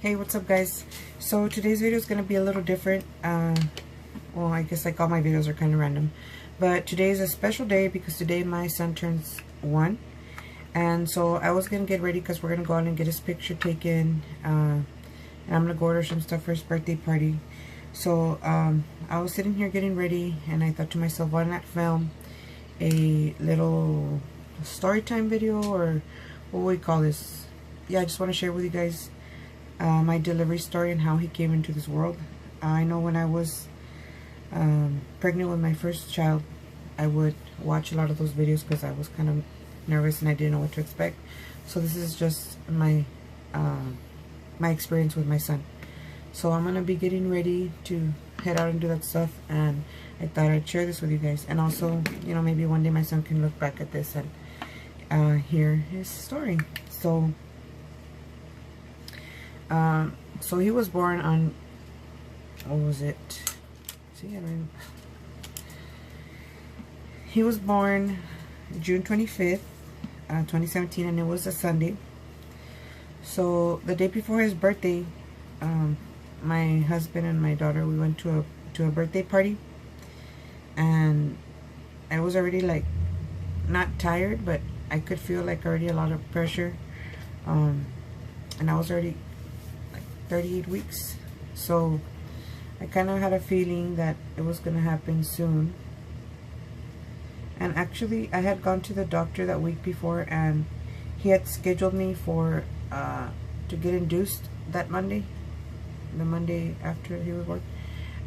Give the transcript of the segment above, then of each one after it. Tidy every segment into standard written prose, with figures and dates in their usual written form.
Hey, what's up guys? So today's video is going to be a little different. Well, I guess like all my videos are kind of random, but today is a special day because today my son turns 1, and so I was going to get ready because we're going to go out and get his picture taken, and I'm going to go order some stuff for his birthday party. So I was sitting here getting ready, and I thought to myself, why not film a little story time video, or what would we call this? Yeah, I just want to share with you guys my delivery story and how he came into this world. I know when I was pregnant with my first child, I would watch a lot of those videos because I was kind of nervous and I didn't know what to expect. So this is just my my experience with my son. So I'm gonna be getting ready to head out and do that stuff, and I thought I'd share this with you guys, and also, you know, maybe one day my son can look back at this and hear his story. So he was born on, what was it? See, I mean, he was born June 25th, 2017, and it was a Sunday. So the day before his birthday, my husband and my daughter, we went to a birthday party, and I was already like not tired, but I could feel like already a lot of pressure, and I was already 38 weeks, so I kind of had a feeling that it was going to happen soon. And actually, I had gone to the doctor that week before, and he had scheduled me for to get induced that Monday, the Monday after he was born.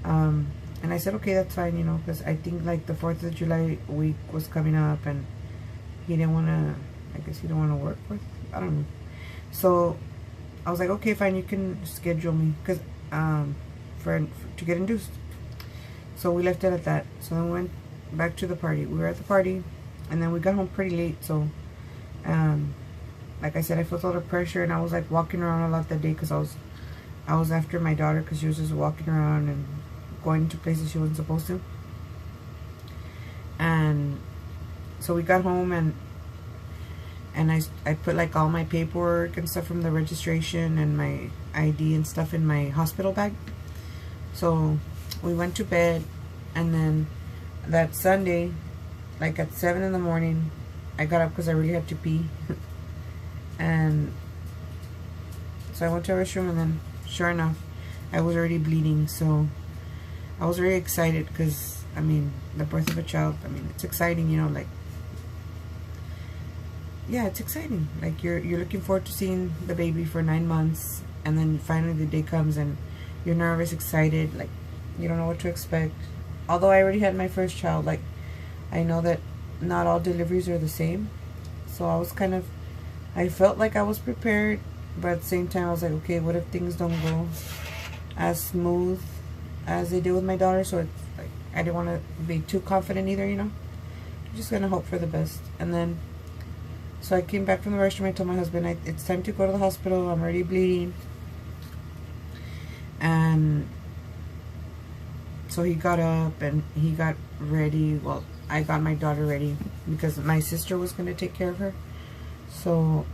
And I said, okay, that's fine, you know, because I think like the 4th of July week was coming up, and he didn't want to, I guess he didn't want to work with, I don't know. So I was like, okay, fine, you can schedule me, because to get induced. So we left it at that. So then we went back to the party. We were at the party, and then we got home pretty late. So like I said, I felt a lot of pressure, and I was like walking around a lot that day because I was after my daughter, because she was just walking around and going to places she wasn't supposed to. And so we got home, and I put like all my paperwork and stuff from the registration and my ID and stuff in my hospital bag. So we went to bed, and then that Sunday, like at 7 in the morning, I got up because I really had to pee. And so I went to a restroom, and then sure enough, I was already bleeding. So I was very excited because, I mean, the birth of a child, I mean, it's exciting, you know, like, yeah, it's exciting. Like you're looking forward to seeing the baby for 9 months, and then finally the day comes, and you're nervous, excited, like you don't know what to expect. Although I already had my first child, like I know that not all deliveries are the same. So I was kind of, I felt like I was prepared, but at the same time I was like, okay, what if things don't go as smooth as they did with my daughter? So it's like I didn't want to be too confident either, you know. I'm just gonna hope for the best. And then so I came back from the restroom. I told my husband, it's time to go to the hospital. I'm already bleeding. And so he got up and he got ready. Well, I got my daughter ready because my sister was going to take care of her. So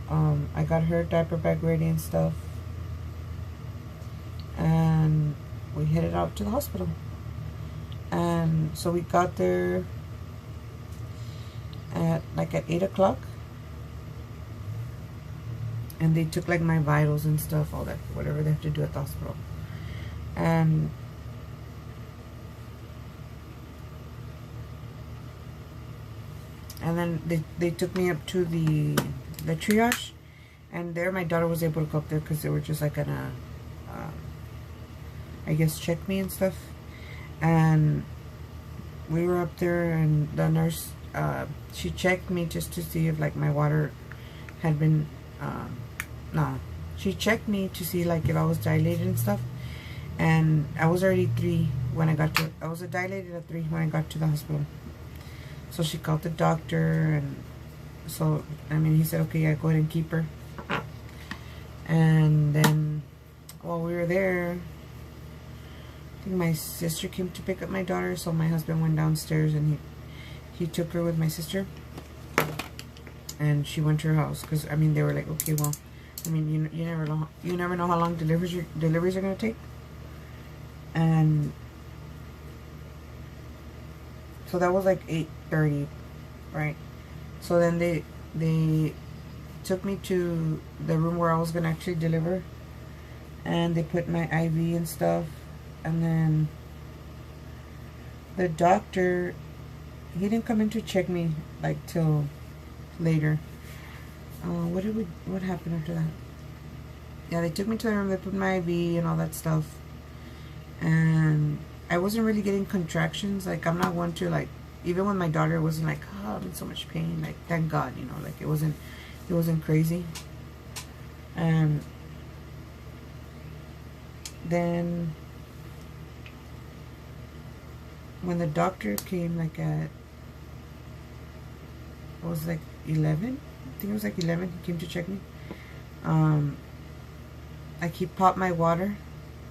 I got her diaper bag ready and stuff. And we headed out to the hospital. And so we got there at 8 o'clock. And they took like my vitals and stuff, all that, whatever they have to do at the hospital. And then they took me up to the triage, and there my daughter was able to go up there because they were just like gonna, I guess, check me and stuff. And we were up there, and the nurse, she checked me just to see if like my water had been, she checked me to see like if I was dilated and stuff, and I was already 3 when I got to, I was dilated at 3 when I got to the hospital. So she called the doctor, and so I mean he said, okay, yeah, go ahead and keep her. And then while we were there, I think my sister came to pick up my daughter, so my husband went downstairs and he took her with my sister, and she went to her house because I mean they were like, okay, well, I mean, you never know how long deliveries are gonna take. And so that was like 8:30, right? So then they took me to the room where I was gonna actually deliver, and they put my IV and stuff. And then the doctor, he didn't come in to check me like till later. What happened after that? Yeah, they took me to the room, they put my IV and all that stuff, and I wasn't really getting contractions. Like, I'm not one to, like, even when my daughter wasn't like, oh, I'm in so much pain, like, thank God, you know, like, it wasn't crazy. And then when the doctor came, like, at, it was like 11, I think it was like 11, he came to check me. Like, he popped my water,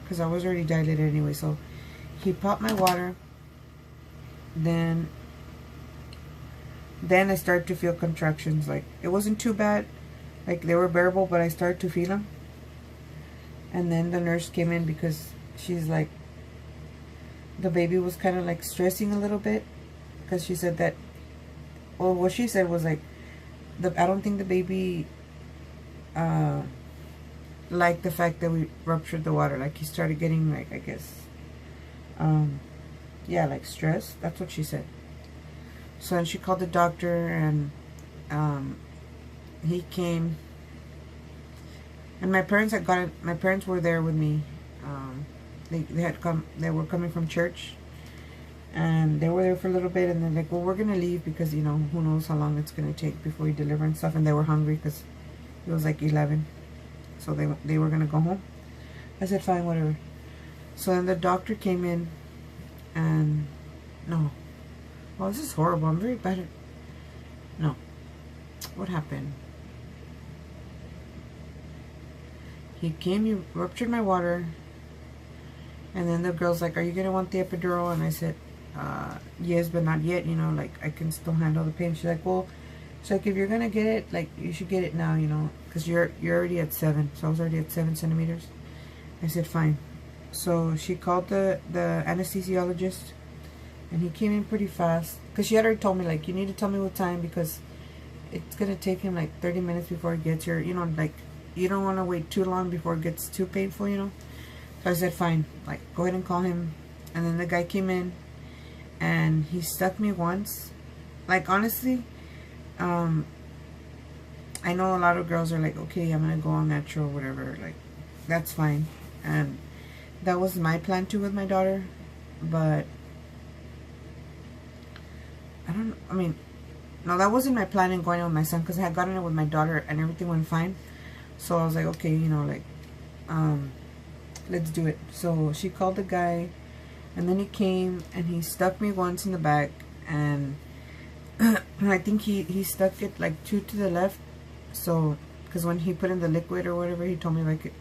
because I was already dilated anyway, so he popped my water. Then I started to feel contractions. Like, it wasn't too bad, like, they were bearable, but I started to feel them. And then the nurse came in, because she's like, the baby was kind of like stressing a little bit, because she said that, well, what she said was like, I don't think the baby liked the fact that we ruptured the water. Like, he started getting, like, I guess, yeah, like, stressed. That's what she said. So then she called the doctor, and he came, and my parents had got it. My parents were there with me. They were coming from church, and they were there for a little bit, and they're like, well, we're gonna leave, because, you know, who knows how long it's gonna take before we deliver and stuff. And they were hungry, because it was like 11, so they were gonna go home. I said, fine, whatever. So then the doctor came in, and no, well, this is horrible, I'm very bad at, no, what happened? He came, he ruptured my water, and then the girl's like, are you gonna want the epidural? And I said, yes, but not yet, you know, like, I can still handle the pain. She's like, well, so, like, if you're gonna get it, like, you should get it now, you know, because you're already at 7. So I was already at 7 centimeters. I said, fine. So she called the anesthesiologist, and he came in pretty fast, because she had already told me, like, you need to tell me what time, because it's gonna take him like 30 minutes before it gets here, you know, like, you don't want to wait too long before it gets too painful, you know. So I said, fine, like, go ahead and call him. And then the guy came in, and he stuck me once. Like, honestly, I know a lot of girls are like, okay, I'm gonna go on natural, whatever, like, that's fine. And that was my plan too with my daughter, but I mean, no, that wasn't my plan in going with my son, because I had gotten it with my daughter and everything went fine. So I was like, okay, you know, like, let's do it. So she called the guy, and then he came, and he stuck me once in the back, and I think he stuck it like 2 to the left. So, because when he put in the liquid or whatever, he told me if I could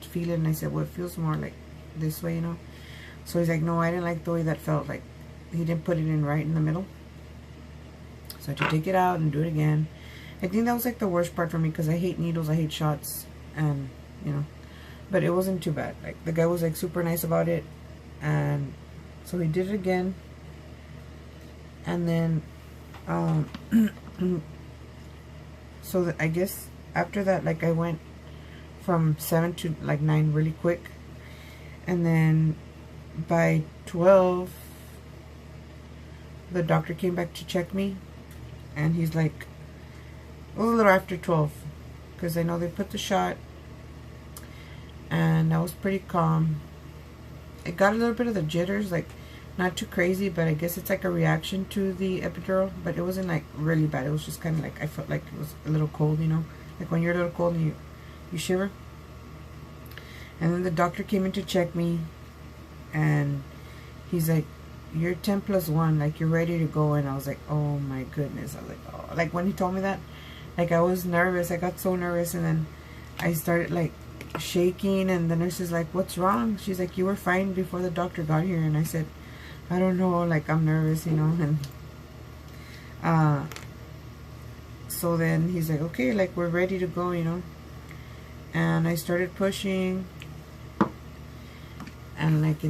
feel it, and I said, well, it feels more like this way, you know. So he's like, no, I didn't like the way that felt. Like, he didn't put it in right in the middle. So I had to take it out and do it again. I think that was like the worst part for me, because I hate needles, I hate shots, and, you know, but it wasn't too bad. Like, the guy was like super nice about it, and so he did it again. And then so that, I guess after that, like, I went from 7 to like 9 really quick, and then by 12 the doctor came back to check me, and he's like, it was a little after 12, because I know they put the shot, and I was pretty calm. It got a little bit of the jitters, like, not too crazy, but I guess it's like a reaction to the epidural, but it wasn't like really bad. It was just kind of like, I felt like it was a little cold, you know, like when you're a little cold and you shiver. And then the doctor came in to check me, and he's like, you're 10+1, like, you're ready to go. And I was like, oh my goodness. I was like, oh, like, when he told me that, like, I was nervous. I got so nervous, and then I started like shaking, and the nurse is like, what's wrong? She's like, you were fine before the doctor got here. And I said, I don't know, like, I'm nervous, you know. And so then he's like, okay, like, we're ready to go, you know. And I started pushing, and like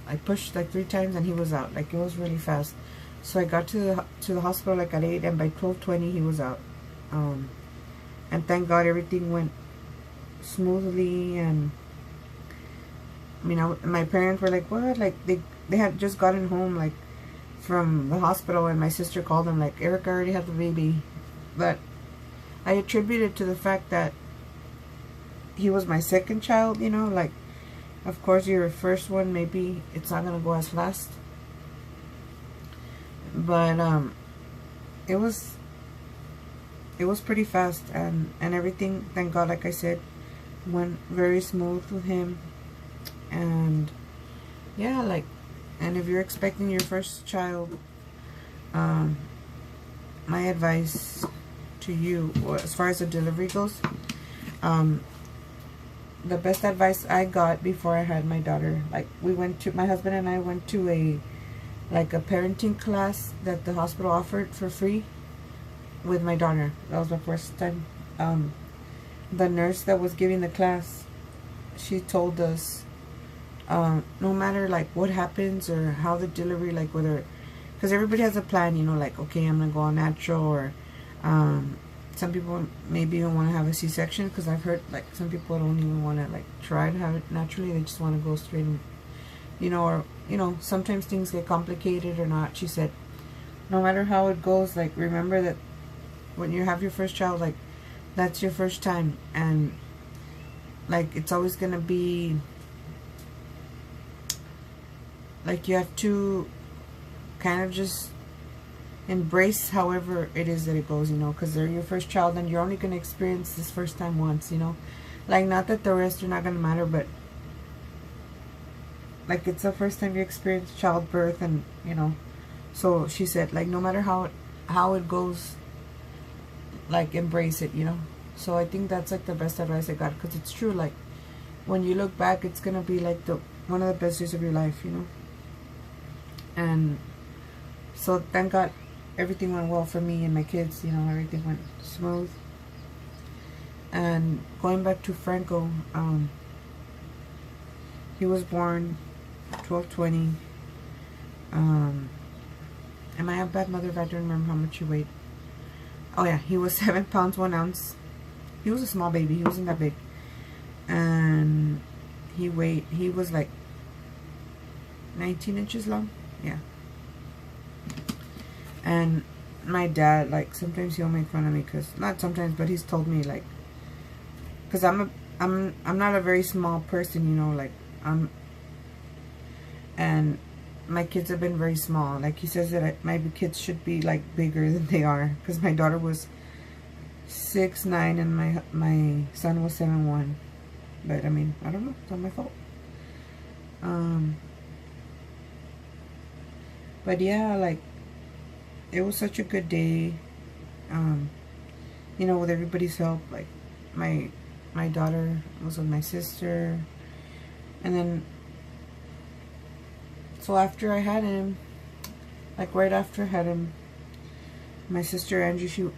I pushed like 3 times and he was out. Like, it was really fast. So I got to the hospital like at 8, and by 12:20 he was out. And thank God everything went smoothly. And I mean, my parents were like, what? Like, they had just gotten home like from the hospital, and my sister called them like, Erica already had the baby. But I attribute it to the fact that he was my second child, you know. Like, of course, your first one, maybe it's not gonna go as fast, but it was pretty fast, and everything, thank God, like I said, went very smooth with him. And yeah, like, and if you're expecting your first child, my advice to you, as far as the delivery goes, the best advice I got before I had my daughter, like, my husband and I went to a parenting class that the hospital offered for free with my daughter. That was my first time. The nurse that was giving the class, she told us, no matter like what happens or how the delivery, like whether, because everybody has a plan, you know, like, okay, I'm gonna go on natural, or some people maybe even want to have a C-section, because I've heard like some people don't even want to like try to have it naturally. They just want to go straight in, you know, or, you know, sometimes things get complicated or not. She said, no matter how it goes, like, remember that when you have your first child, like, that's your first time, and like, it's always gonna be like, you have to kind of just embrace however it is that it goes, you know, because they're your first child, and you're only going to experience this first time once, you know. Like, not that the rest are not going to matter, but like, it's the first time you experience childbirth, and, you know. So she said, like, no matter how it goes, like, embrace it, you know. So I think that's like the best advice I got, because it's true. Like, when you look back, it's going to be like one of the best years of your life, you know. And so thank God everything went well for me and my kids, you know, everything went smooth. And going back to Franco, he was born 12/20. Am I a bad mother if I don't remember how much he weighed? Oh yeah, he was 7 pounds 1 ounce. He was a small baby, he wasn't that big. And he was like 19 inches long. Yeah. And my dad, like, sometimes he'll make fun of me, because, not sometimes, but he's told me, like, because I'm not a very small person, you know, like, and my kids have been very small. Like, he says that my kids should be like bigger than they are, because my daughter was 6'9" and my son was 7'1". But I mean, I don't know, it's not my fault. But yeah, like, it was such a good day, you know, with everybody's help. Like, my daughter was with my sister, and then, so after I had him, like right after I had him, my sister Angie, she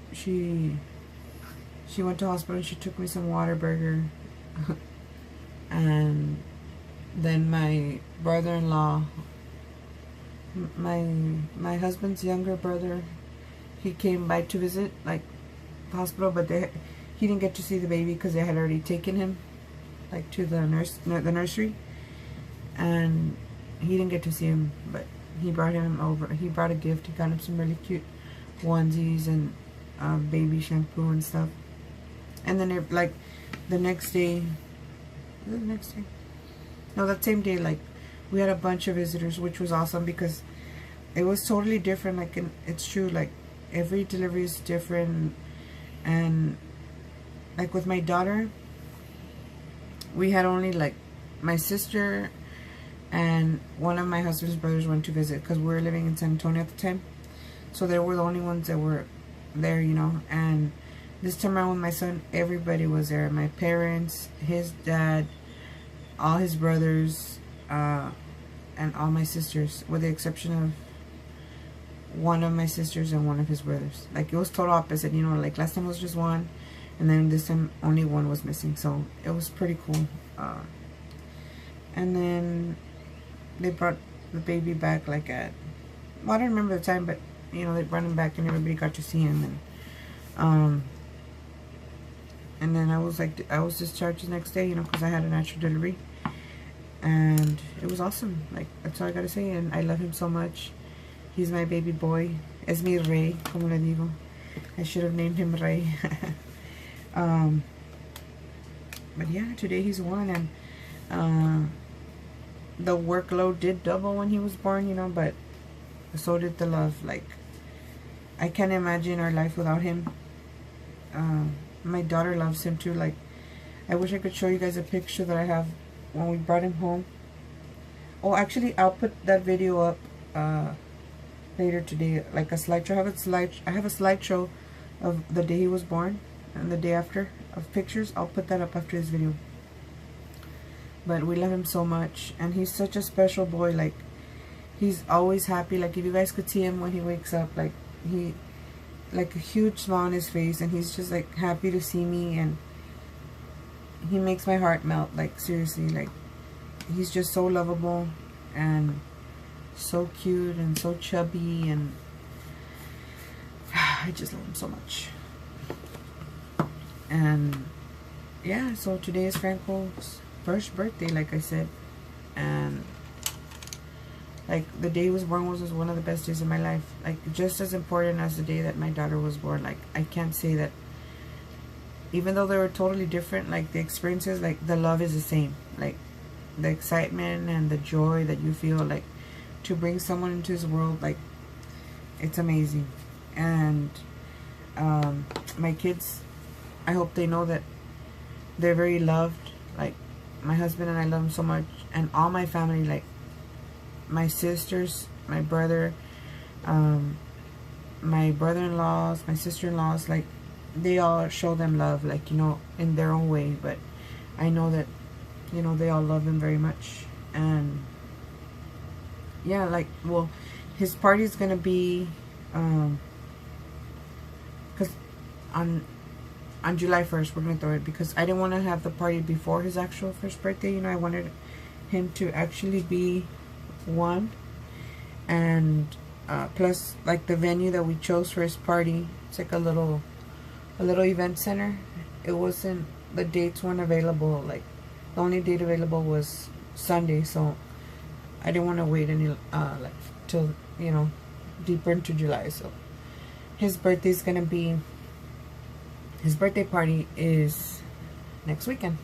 went to hospital, and she took me some Whataburger. And then my brother-in-law, my husband's younger brother, he came by to visit, like, the hospital, but he didn't get to see the baby because they had already taken him, like, to the nursery, and he didn't get to see him. But he brought him over. He brought a gift. He got him some really cute onesies and baby shampoo and stuff. And then like the next day, no, that same day, like, we had a bunch of visitors, which was awesome, because it was totally different. Like, it's true, like, every delivery is different. And like with my daughter, we had only like my sister and one of my husband's brothers went to visit, because we were living in San Antonio at the time, so they were the only ones that were there, you know. And this time around with my son, everybody was there. My parents, his dad, all his brothers, and all my sisters, with the exception of one of my sisters and one of his brothers. Like, it was total opposite, you know. Like, last time it was just one, and then this time only one was missing, so it was pretty cool. And then they brought the baby back like at, well, I don't remember the time, but you know, they brought him back and everybody got to see him. And then I was discharged the next day, you know, because I had a natural delivery, and it was awesome. Like, that's all I gotta say. And I love him so much. He's my baby boy. Es mi rey, como le digo. I should have named him Rey. But yeah, today he's 1, and the workload did double when he was born, you know, but so did the love. Like, I can't imagine our life without him. My daughter loves him too. Like, I wish I could show you guys a picture that I have when we brought him home. Oh, actually, I'll put that video up later today, like a slideshow. I have a slideshow of the day he was born and the day after of pictures. I'll put that up after this video. But we love him so much, and he's such a special boy. Like, he's always happy. Like, if you guys could see him when he wakes up, like, like a huge smile on his face, and he's just like happy to see me, and he makes my heart melt. Like, seriously, like, he's just so lovable and so cute and so chubby, and I just love him so much. And yeah, so today is Franco's first birthday, like I said, and like, the day he was born was one of the best days of my life. Like, just as important as the day that my daughter was born. Like, I can't say that, even though they were totally different, like, the experiences, like, the love is the same. Like, the excitement and the joy that you feel, like, to bring someone into this world, like, it's amazing. And my kids, I hope they know that they're very loved. Like, my husband and I love them so much, and all my family, like, my sisters, my brother, my brother-in-laws, my sister-in-laws, like, they all show them love, like, you know, in their own way. But I know that, you know, they all love him very much. And yeah, like, well, his party is gonna be because on July 1st we're gonna throw it, because I didn't want to have the party before his actual first birthday. You know, I wanted him to actually be 1, and plus, like, the venue that we chose for his party, it's like a little event center. It wasn't, the dates weren't available. Like, the only date available was Sunday, so I didn't want to wait any like, till, you know, deeper into July. So his birthday's gonna be, his birthday party is next weekend.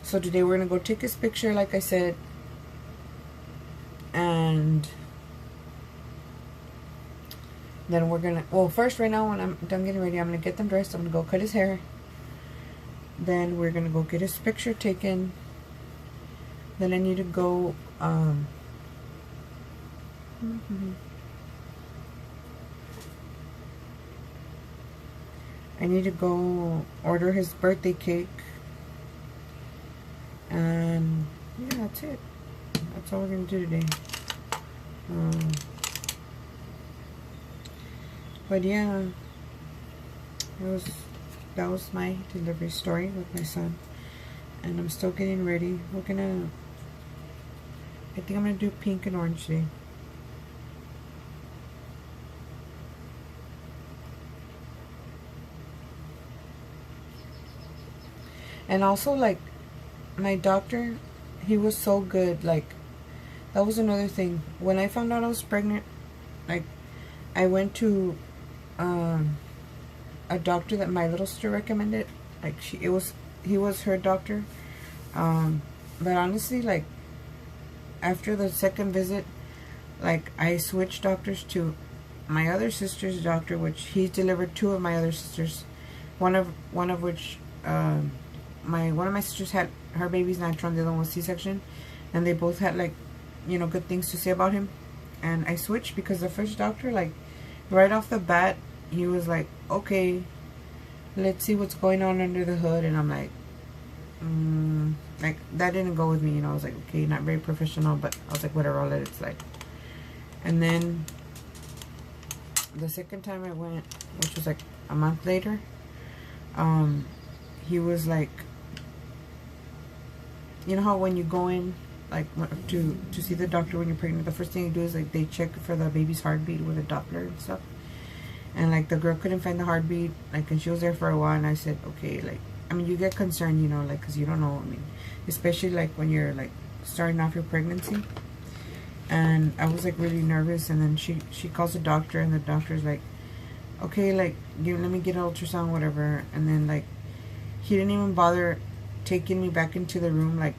So today we're gonna go take his picture, like I said. And then we're gonna, well, first, right now, when I'm done getting ready, I'm gonna get them dressed. I'm gonna go cut his hair. Then we're gonna go get his picture taken. Then I need to go I need to go order his birthday cake. And yeah, that's it. That's all we're gonna do today. But yeah, that was my delivery story with my son, and I'm still getting ready. I think I'm gonna do pink and orange today. And also, like, my doctor, he was so good. Like, that was another thing. When I found out I was pregnant, like, I went to a doctor that my little sister recommended. Like, he was her doctor. But honestly, like, after the second visit, like, I switched doctors to my other sister's doctor, which he delivered 2 of my other sisters. One of which one of my sisters had her baby's natural, and the other one was C-section, and they both had, like, you know, good things to say about him. And I switched because the first doctor, like, right off the bat, he was like, okay, let's see what's going on under the hood. And I'm like, like, that didn't go with me, you know. I was like, okay, not very professional, but I was like, whatever, I'll let it slide. And then the second time I went, which was like a month later, he was like, you know how when you go in like to see the doctor when you're pregnant, the first thing you do is like they check for the baby's heartbeat with a Doppler and stuff. And like the girl couldn't find the heartbeat, like, and she was there for a while. And I said, okay, like, I mean, you get concerned, you know, like, because you don't know. I mean, especially like when you're like starting off your pregnancy. And I was like really nervous. And then she calls the doctor, and the doctor's like, okay, like, let me get an ultrasound, whatever. And then like he didn't even bother taking me back into the room. Like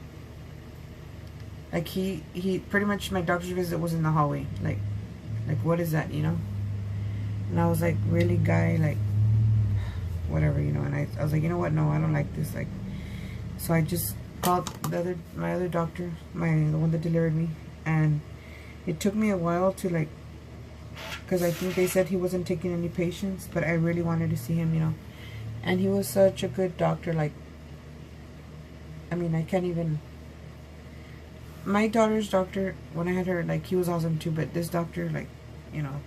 he pretty much, my doctor's visit was in the hallway. Like what is that, you know? And I was like, really, guy, like, whatever, you know. And I was like, you know what, no, I don't like this. Like, so I just called my other doctor, the one that delivered me. And it took me a while to like, because I think they said he wasn't taking any patients, but I really wanted to see him, you know. And he was such a good doctor. Like, I mean, I can't even. My daughter's doctor, when I had her, like, he was awesome too. But this doctor, like, you know,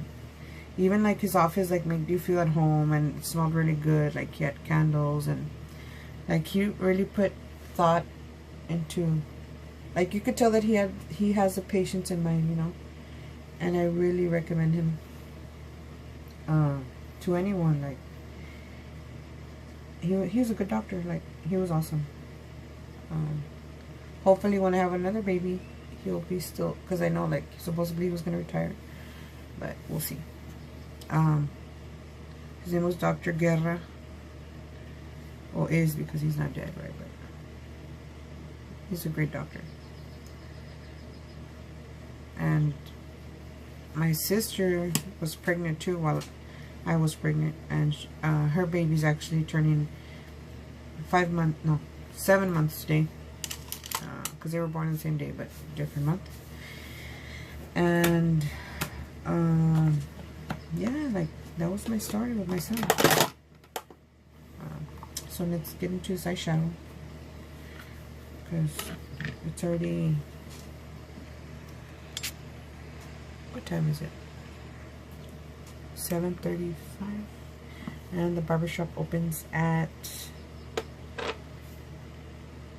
even like his office, like, made you feel at home, and it smelled really good. Like, he had candles, and like he really put thought into, like, you could tell that he has the patients in mind, you know. And I really recommend him to anyone. Like, he was a good doctor. Like, he was awesome. Hopefully when I have another baby, he'll be still, because I know, like, supposedly he was going to retire, but we'll see. His name was Dr. Guerra, or is, because he's not dead, right? But he's a great doctor. And my sister was pregnant too while I was pregnant, and her baby's actually turning 7 months today, because they were born on the same day but different month. And yeah, like, that was my story with my son. So let's get into his eyeshadow, because it's already, what time is it? 7:35, and the barbershop opens at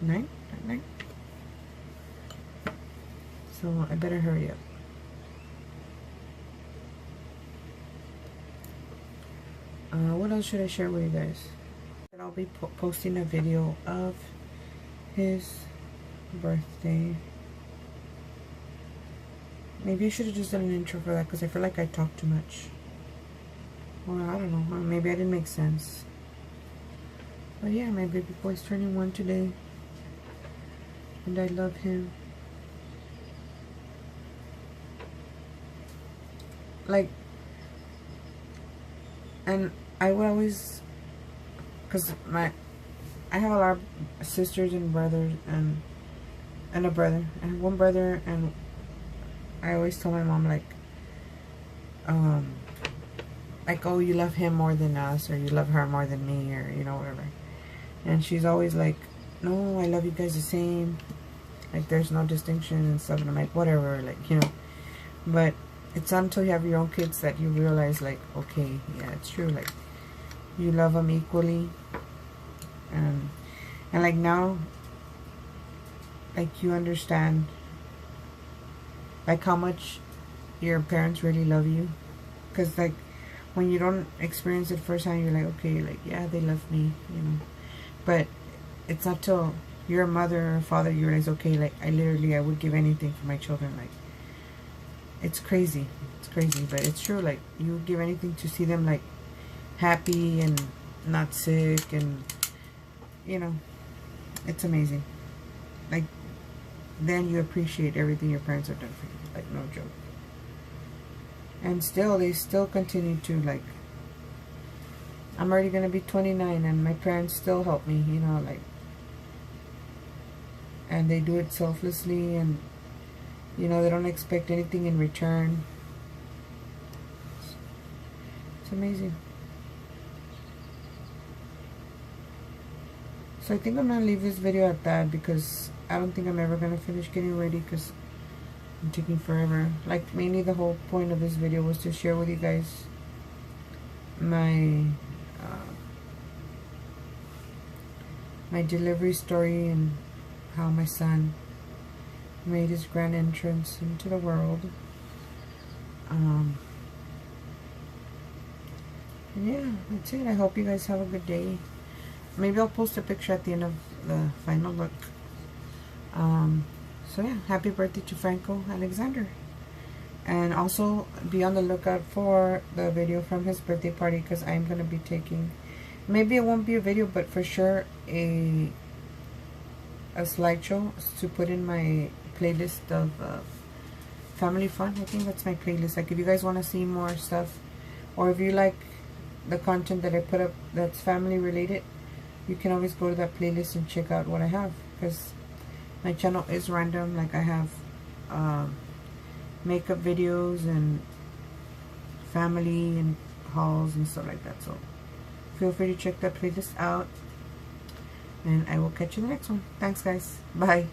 9. At 9. So I better hurry up. What else should I share with you guys? I'll be posting a video of his birthday. Maybe I should have just done an intro for that, because I feel like I talk too much. Well, I don't know. Maybe I didn't make sense. But yeah, my baby boy's turning 1 today. And I love him. Like, and I would always, because I have a lot of sisters and brothers, and a brother. I have one brother, and I always tell my mom, like, oh, you love him more than us, or you love her more than me, or, you know, whatever. And she's always like, no, I love you guys the same. Like, there's no distinction and stuff. And I'm like, whatever, like, you know. But it's not until you have your own kids that you realize, like, okay, yeah, it's true. Like, you love them equally. And like, now, like, you understand, like, how much your parents really love you. Because, like, when you don't experience it firsthand, you're like, okay, like, yeah, they love me, you know. But it's not till you're a mother or a father you realize, okay, like, I would give anything for my children. Like, it's crazy. It's crazy, but it's true. Like, you would give anything to see them, like, happy and not sick, and, you know, it's amazing. Like, then you appreciate everything your parents have done for you. Like, no joke. And still, they still continue to, like, I'm already going to be 29, and my parents still help me, you know, like, and they do it selflessly, and, you know, they don't expect anything in return. It's amazing. So I think I'm going to leave this video at that, because I don't think I'm ever going to finish getting ready, because I'm taking forever. Like, mainly the whole point of this video was to share with you guys my my delivery story and how my son made his grand entrance into the world. Yeah, that's it. I hope you guys have a good day. Maybe I'll post a picture at the end of the final look. So yeah, happy birthday to Franco Alexander. And also be on the lookout for the video from his birthday party, because I'm going to be taking, maybe it won't be a video, but for sure a slideshow to put in my playlist of family fun. I think that's my playlist. Like if you guys want to see more stuff, or if you like the content that I put up that's family related, you can always go to that playlist and check out what I have, because my channel is random. Like I have makeup videos and family and hauls and stuff like that, so feel free to check that playlist out, and I will catch you in the next one. Thanks guys, bye.